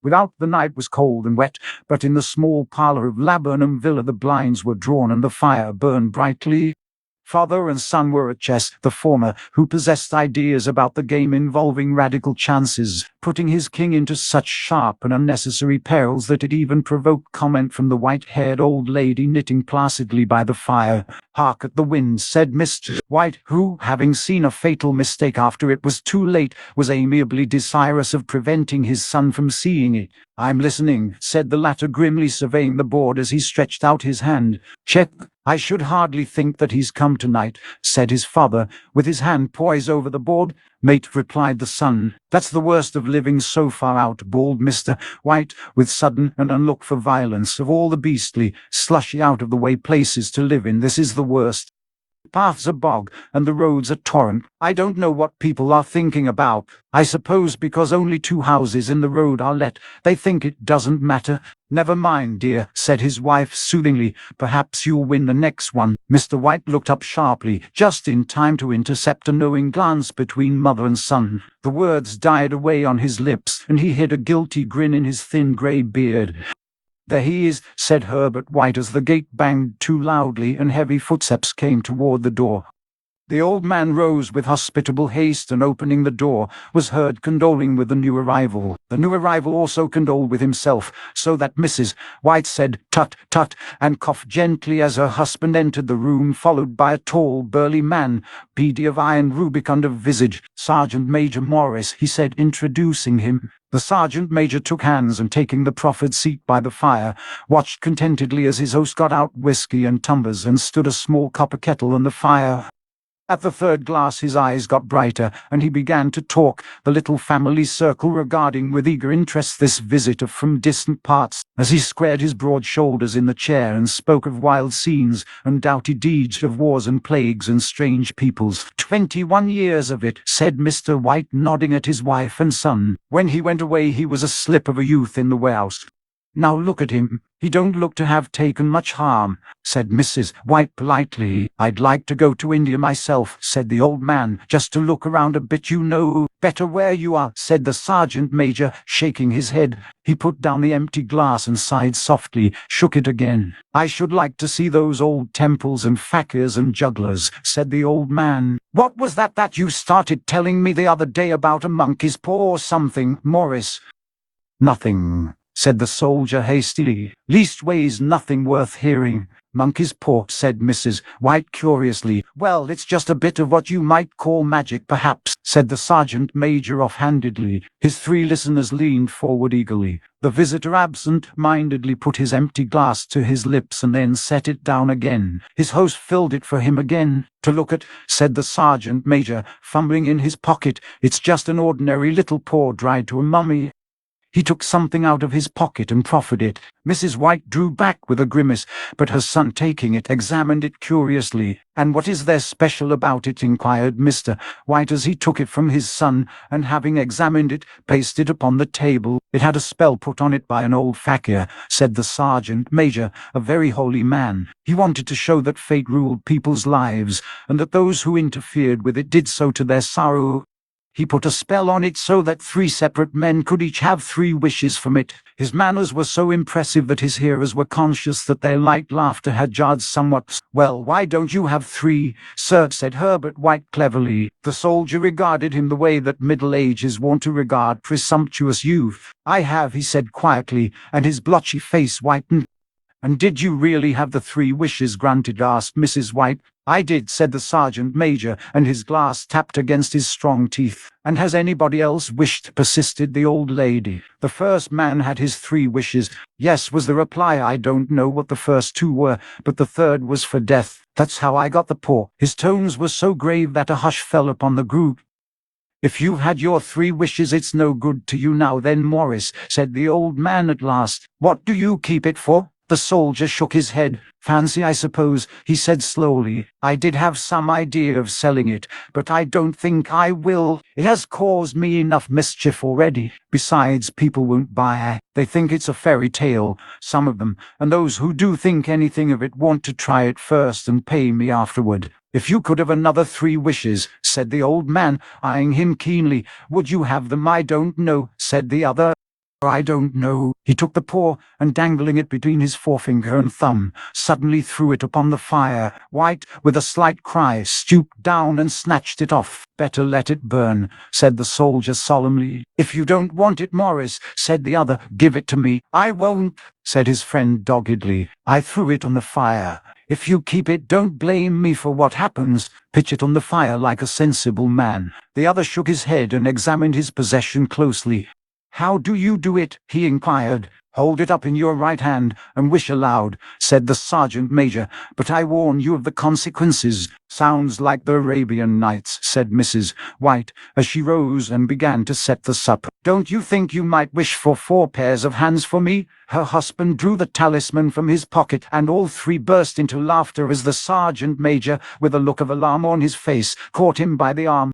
Without, the night was cold and wet, but in the small parlour of Laburnum Villa the blinds were drawn and the fire burned brightly. Father and son were at chess, the former, who possessed ideas about the game involving radical chances, putting his king into such sharp and unnecessary perils that it even provoked comment from the white-haired old lady knitting placidly by the fire. "Hark at the wind," said Mr. White, who, having seen a fatal mistake after it was too late, was amiably desirous of preventing his son from seeing it. "I'm listening," said the latter, grimly surveying the board as he stretched out his hand. "Check. I should hardly think that he's come tonight," said his father, with his hand poised over the board. "Mate," replied the son. "That's the worst of living so far out," bawled Mr. White, with sudden and unlooked-for violence. "Of all the beastly, slushy, out-of-the-way places to live in, this is the worst. Paths a bog, and the roads a torrent. I don't know what people are thinking about. I suppose because only 2 houses in the road are let, they think it doesn't matter." "Never mind, dear," said his wife soothingly. "Perhaps you'll win the next one." Mr. White looked up sharply, just in time to intercept a knowing glance between mother and son. The words died away on his lips, and he hid a guilty grin in his thin grey beard. "There he is," said Herbert White as the gate banged too loudly and heavy footsteps came toward the door. The old man rose with hospitable haste and, opening the door, was heard condoling with the new arrival. The new arrival also condoled with himself, so that Mrs. White said, "Tut, tut," and coughed gently as her husband entered the room, followed by a tall, burly man, beady of eye and rubicund of visage. "Sergeant Major Morris," he said, introducing him. The sergeant major took hands and, taking the proffered seat by the fire, watched contentedly as his host got out whiskey and tumblers and stood a small copper kettle on the fire. At the 3rd glass his eyes got brighter, and he began to talk, the little family circle regarding with eager interest this visitor from distant parts, as he squared his broad shoulders in the chair and spoke of wild scenes and doughty deeds, of wars and plagues and strange peoples. 21 years of it," said Mr. White, nodding at his wife and son. "When he went away he was a slip of a youth in the warehouse. Now look at him. He don't look to have taken much harm," said Mrs. White politely. "I'd like to go to India myself," said the old man, "just to look around a bit, you know." "Better where you are," said the sergeant major, shaking his head. He put down the empty glass and sighed softly, shook it again. "I should like to see those old temples and fakirs and jugglers," said the old man. "What was that you started telling me the other day about a monkey's paw or something, Morris?" "Nothing," said the soldier hastily. "Leastways nothing worth hearing." "Monkey's paw," said Mrs. White curiously. "Well, it's just a bit of what you might call magic, perhaps," said the sergeant major offhandedly. His 3 listeners leaned forward eagerly. The visitor absent-mindedly put his empty glass to his lips and then set it down again. His host filled it for him again. "To look at," said the sergeant major, fumbling in his pocket. "It's just an ordinary little paw dried to a mummy." He took something out of his pocket and proffered it. Mrs. White drew back with a grimace, but her son, taking it, examined it curiously. "And what is there special about it?" inquired Mr. White as he took it from his son, and, having examined it, placed it upon the table. "It had a spell put on it by an old fakir," said the sergeant major, "a very holy man. He wanted to show that fate ruled people's lives, and that those who interfered with it did so to their sorrow. He put a spell on it so that 3 separate men could each have 3 wishes from it. His manners were so impressive that his hearers were conscious that their light laughter had jarred somewhat. "Well, why don't you have 3, sir?" said Herbert White cleverly. The soldier regarded him the way that middle age is wont to regard presumptuous youth. "I have," he said quietly, and his blotchy face whitened. "And did you really have the 3 wishes granted?" asked Mrs. White. "I did," said the sergeant major, and his glass tapped against his strong teeth. "And has anybody else wished?" persisted the old lady. "The first man had his 3 wishes." "Yes," was the reply. "I don't know what the first 2 were, but the 3rd was for death. That's how I got the paw." His tones were so grave that a hush fell upon the group. "If you've had your 3 wishes, it's no good to you now then, Morris," said the old man at last. "What do you keep it for?" The soldier shook his head. "Fancy, I suppose," he said slowly. "I did have some idea of selling it, but I don't think I will. It has caused me enough mischief already. Besides, people won't buy. They think it's a fairy tale, some of them, and those who do think anything of it want to try it first and pay me afterward." "If you could have another 3 wishes," said the old man, eyeing him keenly, "would you have them?" "I don't know," said the other. I don't know. He took the paw, and dangling it between his forefinger and thumb, suddenly threw it upon the fire. White, with a slight cry, stooped down and snatched it off. Better let it burn, said the soldier solemnly. If you don't want it, Morris, said the other, give it to me. I won't, said his friend doggedly. I threw it on the fire. If you keep it, don't blame me for what happens. Pitch it on the fire like a sensible man. The other shook his head and examined his possession closely. How do you do it? He inquired. Hold it up in your right hand and wish aloud, said the sergeant major, but I warn you of the consequences. Sounds like the Arabian Nights, said Mrs. White, as she rose and began to set the supper. Don't you think you might wish for 4 pairs of hands for me? Her husband drew the talisman from his pocket, and all three burst into laughter as the sergeant major, with a look of alarm on his face, caught him by the arm.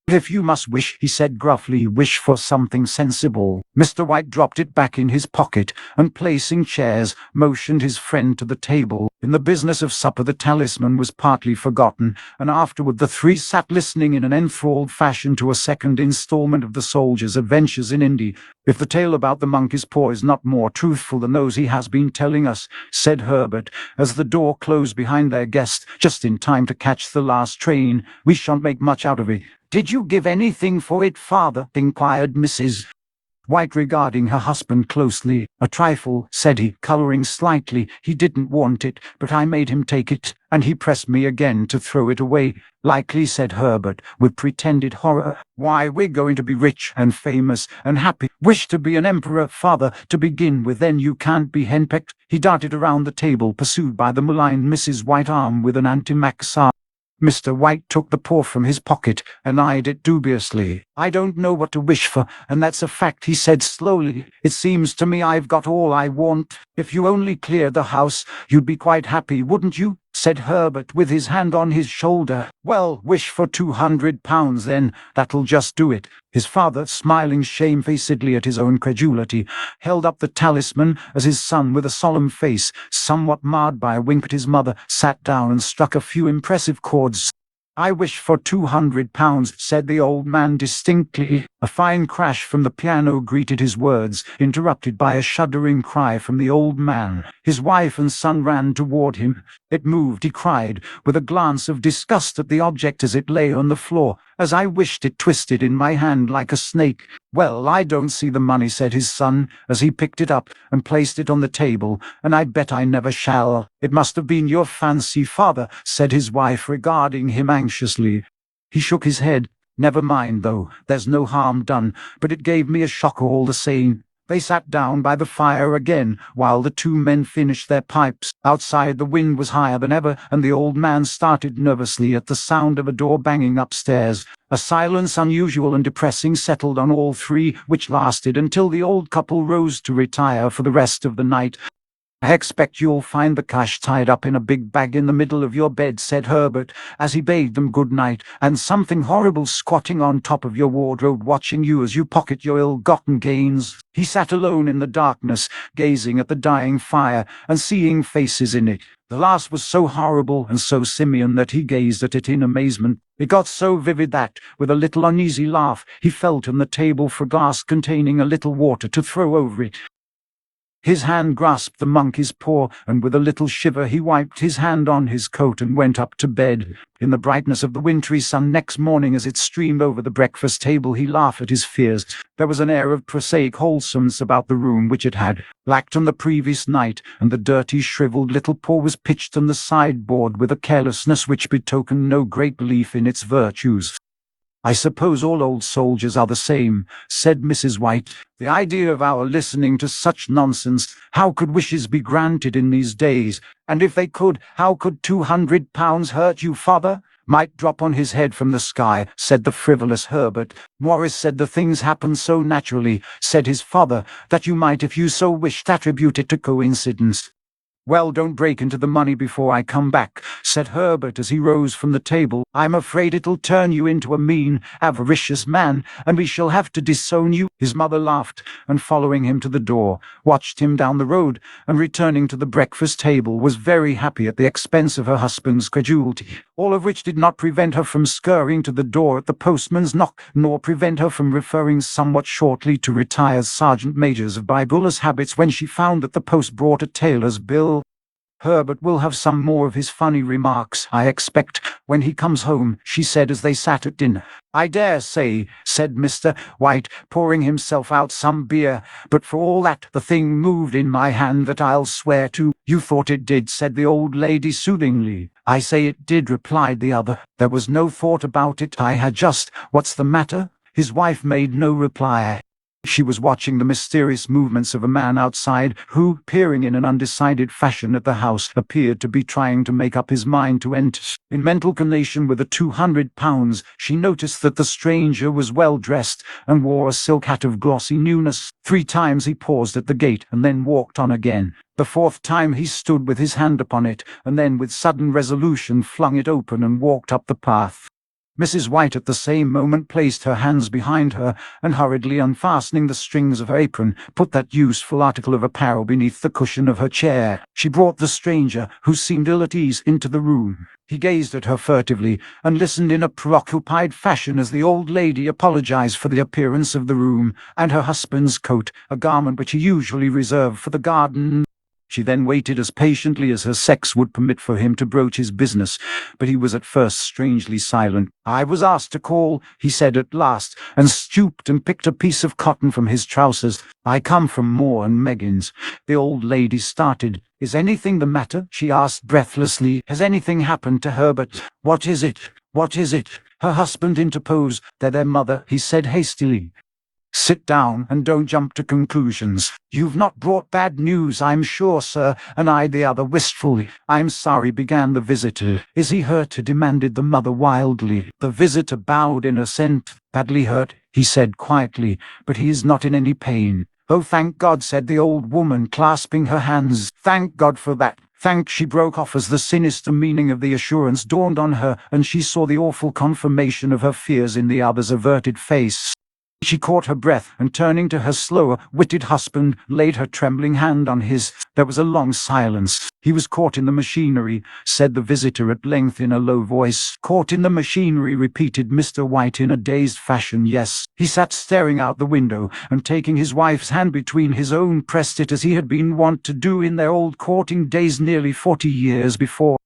If you must wish, he said gruffly, wish for something sensible. Mr. White dropped it back in his pocket, and placing chairs, motioned his friend to the table. In the business of supper the talisman was partly forgotten, and afterward the three sat listening in an enthralled fashion to a second installment of the soldier's adventures in India. If the tale about the monkey's paw is not more truthful than those he has been telling us, said Herbert, as the door closed behind their guest, just in time to catch the last train, we shan't make much out of it. Did you give anything for it, father? Inquired Mrs. White, regarding her husband closely. A trifle, said he, colouring slightly. He didn't want it, but I made him take it, and he pressed me again to throw it away. Likely, said Herbert, with pretended horror. Why, we're going to be rich and famous and happy. Wish to be an emperor, father, to begin with, then you can't be henpecked. He darted around the table, pursued by the maligned Mrs. White, armed with an antimacassar. Mr. White took the paw from his pocket and eyed it dubiously. I don't know what to wish for, and that's a fact, he said slowly. It seems to me I've got all I want. If you only cleared the house, you'd be quite happy, wouldn't you? Said Herbert, with his hand on his shoulder. Well, wish for £200 then, that'll just do it. His father, smiling shamefacedly at his own credulity, held up the talisman as his son, with a solemn face, somewhat marred by a wink at his mother, sat down and struck a few impressive chords. I wish for £200, said the old man distinctly. A fine crash from the piano greeted his words, interrupted by a shuddering cry from the old man. His wife and son ran toward him. It moved, he cried, with a glance of disgust at the object as it lay on the floor. As I wished it twisted in my hand like a snake. Well, I don't see the money, said his son, as he picked it up and placed it on the table, and I bet I never shall. It must have been your fancy, father, said his wife, regarding him anxiously. He shook his head. Never mind, though, there's no harm done, but it gave me a shock all the same. They sat down by the fire again, while the two men finished their pipes. Outside the wind was higher than ever, and the old man started nervously at the sound of a door banging upstairs. A silence unusual and depressing settled on all three, which lasted until the old couple rose to retire for the rest of the night. I expect you'll find the cash tied up in a big bag in the middle of your bed, said Herbert, as he bade them good night, and something horrible squatting on top of your wardrobe, watching you as you pocket your ill-gotten gains. He sat alone in the darkness, gazing at the dying fire, and seeing faces in it. The last was so horrible and so simian that he gazed at it in amazement. It got so vivid that, with a little uneasy laugh, he felt on the table for a glass containing a little water to throw over it. His hand grasped the monkey's paw, and with a little shiver he wiped his hand on his coat and went up to bed. In the brightness of the wintry sun next morning, as it streamed over the breakfast table, he laughed at his fears. There was an air of prosaic wholesomeness about the room which it had lacked on the previous night, and the dirty, shriveled little paw was pitched on the sideboard with a carelessness which betokened no great belief in its virtues. I suppose all old soldiers are the same, said Mrs. White. The idea of our listening to such nonsense. How could wishes be granted in these days? And if they could, how could £200 hurt you, father? Might drop on his head from the sky, said the frivolous Herbert. Morris said the things happen so naturally, said his father, that you might, if you so wished, attribute it to coincidence. "Well, don't break into the money before I come back," said Herbert as he rose from the table. "I'm afraid it'll turn you into a mean, avaricious man, and we shall have to disown you." His mother laughed, and following him to the door, watched him down the road, and returning to the breakfast table was very happy at the expense of her husband's credulity, all of which did not prevent her from scurrying to the door at the postman's knock, nor prevent her from referring somewhat shortly to retired sergeant majors of bibulous habits when she found that the post brought a tailor's bill. "Herbert will have some more of his funny remarks, I expect, when he comes home," she said as they sat at dinner. "I dare say," said Mr. White, pouring himself out some beer, "but for all that, the thing moved in my hand, that I'll swear to." "You thought it did," said the old lady soothingly. "I say it did," replied the other. "There was no thought about it. I had just— What's the matter?" His wife made no reply. She was watching the mysterious movements of a man outside, who, peering in an undecided fashion at the house, appeared to be trying to make up his mind to enter. In mental connection with the £200, she noticed that the stranger was well dressed, and wore a silk hat of glossy newness. 3 times he paused at the gate, and then walked on again. The 4th time he stood with his hand upon it, and then with sudden resolution flung it open and walked up the path. Mrs. White at the same moment placed her hands behind her, and hurriedly unfastening the strings of her apron, put that useful article of apparel beneath the cushion of her chair. She brought the stranger, who seemed ill at ease, into the room. He gazed at her furtively, and listened in a preoccupied fashion as the old lady apologized for the appearance of the room, and her husband's coat, a garment which he usually reserved for the garden. She then waited as patiently as her sex would permit for him to broach his business, but he was at first strangely silent. "I was asked to call," he said at last, and stooped and picked a piece of cotton from his trousers. "I come from Moore and Meggins." The old lady started. "Is anything the matter?" she asked breathlessly. "Has anything happened to Herbert?" "What is it? What is it?" her husband interposed. "They're their mother," he said hastily. "Sit down, and don't jump to conclusions. You've not brought bad news, I'm sure, sir," and eyed the other wistfully. "I'm sorry," began the visitor. "Is he hurt?" demanded the mother wildly. The visitor bowed in assent. "Badly hurt," he said quietly, "but he is not in any pain." "Oh, thank God," said the old woman, clasping her hands. "Thank God for that. Thank—" She broke off as the sinister meaning of the assurance dawned on her, and she saw the awful confirmation of her fears in the other's averted face. She caught her breath, and turning to her slower-witted husband, laid her trembling hand on his. There was a long silence. "He was caught in the machinery," said the visitor at length in a low voice. "Caught in the machinery," repeated Mr. White in a dazed fashion. "Yes." He sat staring out the window, and taking his wife's hand between his own, pressed it as he had been wont to do in their old courting days nearly 40 years before.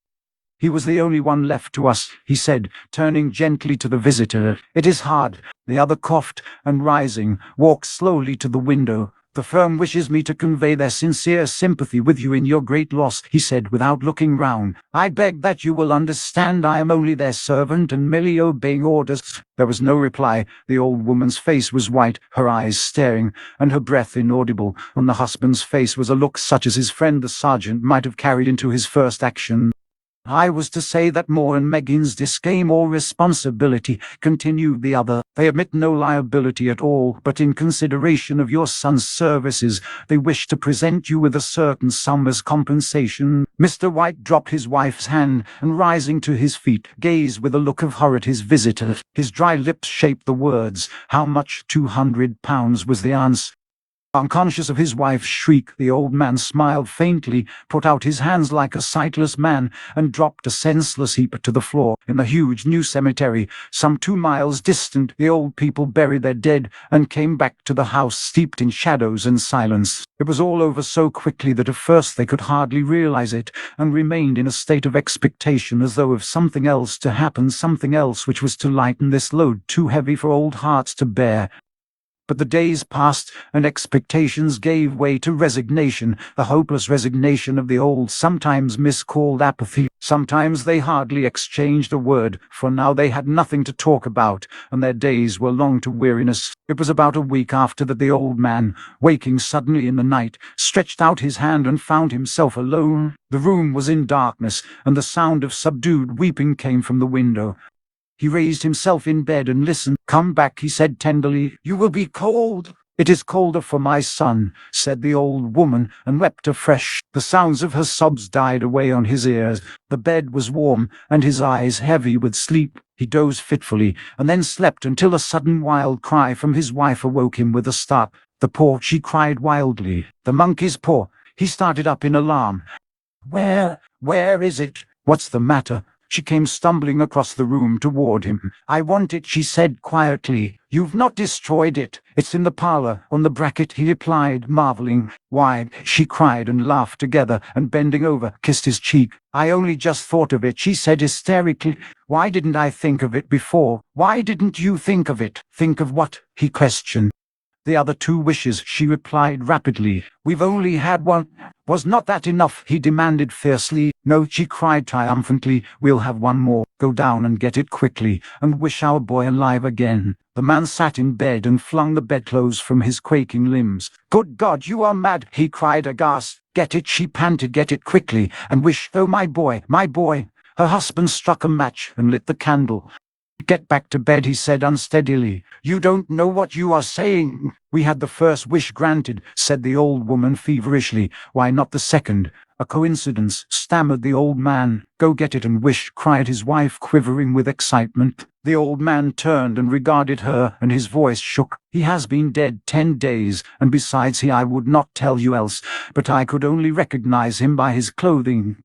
"He was the only one left to us," he said, turning gently to the visitor. "It is hard." The other coughed, and rising, walked slowly to the window. "The firm wishes me to convey their sincere sympathy with you in your great loss," he said without looking round. "I beg that you will understand I am only their servant and merely obeying orders." There was no reply. The old woman's face was white, her eyes staring, and her breath inaudible. On the husband's face was a look such as his friend the sergeant might have carried into his first action. "I was to say that Moore and Meggins disclaim all responsibility," continued the other. "They admit no liability at all, but in consideration of your son's services, they wish to present you with a certain sum as compensation." Mr. White dropped his wife's hand, and rising to his feet, gazed with a look of horror at his visitor. His dry lips shaped the words. "How much?" £200 was the answer. Unconscious of his wife's shriek, the old man smiled faintly, put out his hands like a sightless man, and dropped a senseless heap to the floor. In the huge new cemetery, some 2 miles distant, the old people buried their dead, and came back to the house steeped in shadows and silence. It was all over so quickly that at first they could hardly realize it, and remained in a state of expectation as though of something else to happen, something else which was to lighten this load too heavy for old hearts to bear. But the days passed, and expectations gave way to resignation, the hopeless resignation of the old, sometimes miscalled apathy. Sometimes they hardly exchanged a word, for now they had nothing to talk about, and their days were long to weariness. It was about a week after that the old man, waking suddenly in the night, stretched out his hand and found himself alone. The room was in darkness, and the sound of subdued weeping came from the window. He raised himself in bed and listened. "Come back," he said tenderly. "You will be cold." "It is colder for my son," said the old woman, and wept afresh. The sounds of her sobs died away on his ears. The bed was warm, and his eyes heavy with sleep. He dozed fitfully, and then slept until a sudden wild cry from his wife awoke him with a start. "The paw!" she cried wildly. "The monkey's paw!" He started up in alarm. Where is it? What's the matter?" She came stumbling across the room toward him. "I want it," she said quietly. "You've not destroyed it. It's in the parlor, on the bracket," he replied, marveling. "Why," she cried, and laughed together, and bending over, kissed his cheek. "I only just thought of it," she said hysterically. "Why didn't I think of it before? Why didn't you think of it?" "Think of what?" he questioned. "The other 2 wishes," she replied rapidly. "We've only had one." "Was not that enough?" he demanded fiercely. "No," she cried triumphantly. "We'll have one more. Go down and get it quickly, and wish our boy alive again." The man sat in bed and flung the bedclothes from his quaking limbs. "Good God, you are mad!" he cried aghast. "Get it," she panted. "Get it quickly, and wish, oh, my boy, my boy." Her husband struck a match and lit the candle. "Get back to bed," he said unsteadily. "You don't know what you are saying." "We had the first wish granted," said the old woman feverishly. "Why not the second?" "A coincidence," stammered the old man. "Go get it and wish," cried his wife, quivering with excitement. The old man turned and regarded her, and his voice shook. "He has been dead 10 days, and besides I would not tell you else, but I could only recognize him by his clothing."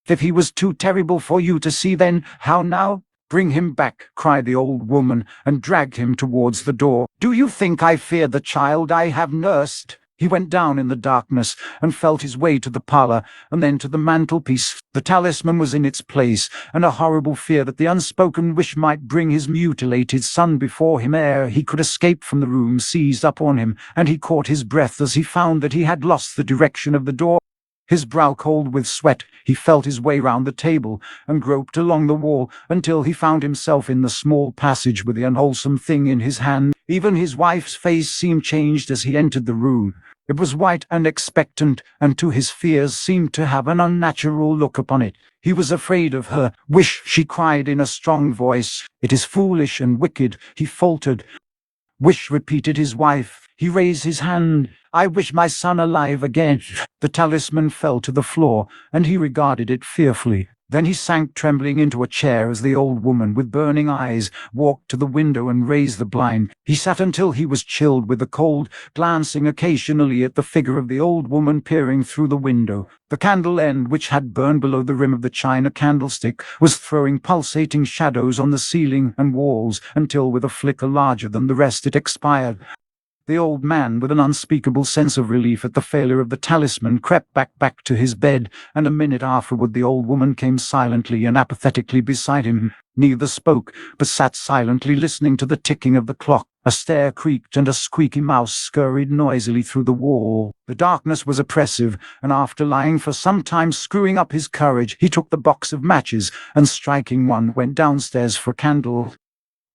"If he was too terrible for you to see, then how now?" "Bring him back," cried the old woman, and dragged him towards the door. "Do you think I fear the child I have nursed?" He went down in the darkness and felt his way to the parlor, and then to the mantelpiece. The talisman was in its place, and a horrible fear that the unspoken wish might bring his mutilated son before him ere he could escape from the room seized upon him, and he caught his breath as he found that he had lost the direction of the door. His brow cold with sweat, he felt his way round the table and groped along the wall until he found himself in the small passage with the unwholesome thing in his hand. Even his wife's face seemed changed as he entered the room. It was white and expectant, and to his fears seemed to have an unnatural look upon it. He was afraid of her. "Wish," she cried in a strong voice. "It is foolish and wicked," he faltered. "Wish," repeated his wife. He raised his hand. "I wish my son alive again." The talisman fell to the floor, and he regarded it fearfully. Then he sank trembling into a chair as the old woman, with burning eyes, walked to the window and raised the blind. He sat until he was chilled with the cold, glancing occasionally at the figure of the old woman peering through the window. The candle end, which had burned below the rim of the china candlestick, was throwing pulsating shadows on the ceiling and walls until, with a flicker larger than the rest, it expired. The old man, with an unspeakable sense of relief at the failure of the talisman, crept back to his bed, and a minute afterward the old woman came silently and apathetically beside him. Neither spoke, but sat silently listening to the ticking of the clock. A stair creaked, and a squeaky mouse scurried noisily through the wall. The darkness was oppressive, and after lying for some time screwing up his courage, he took the box of matches, and striking one, went downstairs for a candle.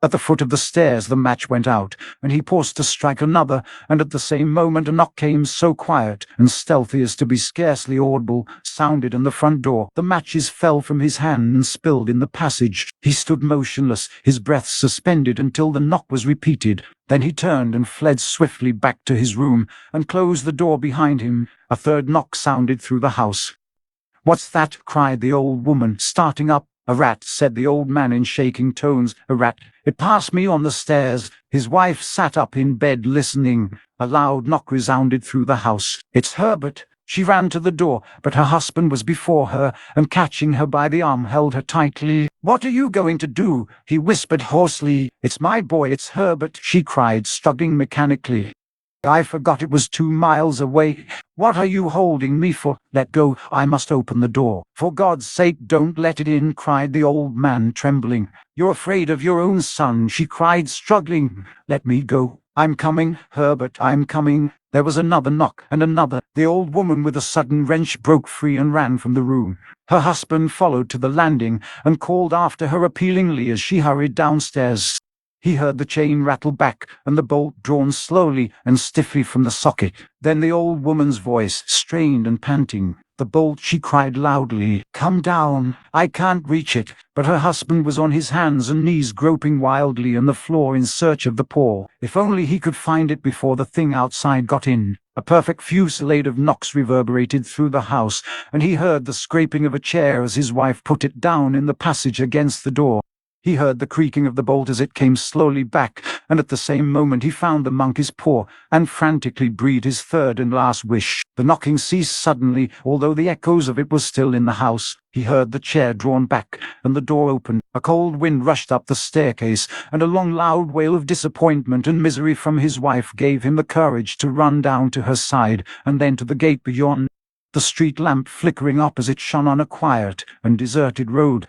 At the foot of the stairs the match went out, and he paused to strike another, and at the same moment a knock came, so quiet and stealthy as to be scarcely audible, sounded in the front door. The matches fell from his hand and spilled in the passage. He stood motionless, his breath suspended until the knock was repeated. Then he turned and fled swiftly back to his room, and closed the door behind him. A third knock sounded through the house. "What's that?" cried the old woman, starting up. "A rat," said the old man in shaking tones. "A rat. It passed me on the stairs." His wife sat up in bed listening. A loud knock resounded through the house. "It's Herbert." She ran to the door, but her husband was before her, and catching her by the arm held her tightly. "What are you going to do?" he whispered hoarsely. "It's my boy, it's Herbert," she cried, struggling mechanically. "I forgot it was 2 miles away. What are you holding me for? Let go, I must open the door." "For God's sake, don't let it in," cried the old man, trembling. "You're afraid of your own son," she cried, struggling. "Let me go. I'm coming, Herbert, I'm coming." There was another knock, and another. The old woman with a sudden wrench broke free and ran from the room. Her husband followed to the landing and called after her appealingly as she hurried downstairs. He heard the chain rattle back and the bolt drawn slowly and stiffly from the socket. Then the old woman's voice, strained and panting. The bolt, she cried loudly. Come down, I can't reach it. But her husband was on his hands and knees groping wildly on the floor in search of the paw. If only he could find it before the thing outside got in. A perfect fusillade of knocks reverberated through the house, and he heard the scraping of a chair as his wife put it down in the passage against the door. He heard the creaking of the bolt as it came slowly back, and at the same moment he found the monkey's paw, and frantically breathed his third and last wish. The knocking ceased suddenly, although the echoes of it were still in the house. He heard the chair drawn back, and the door opened. A cold wind rushed up the staircase, and a long loud wail of disappointment and misery from his wife gave him the courage to run down to her side, and then to the gate beyond. The street lamp flickering opposite shone on a quiet and deserted road.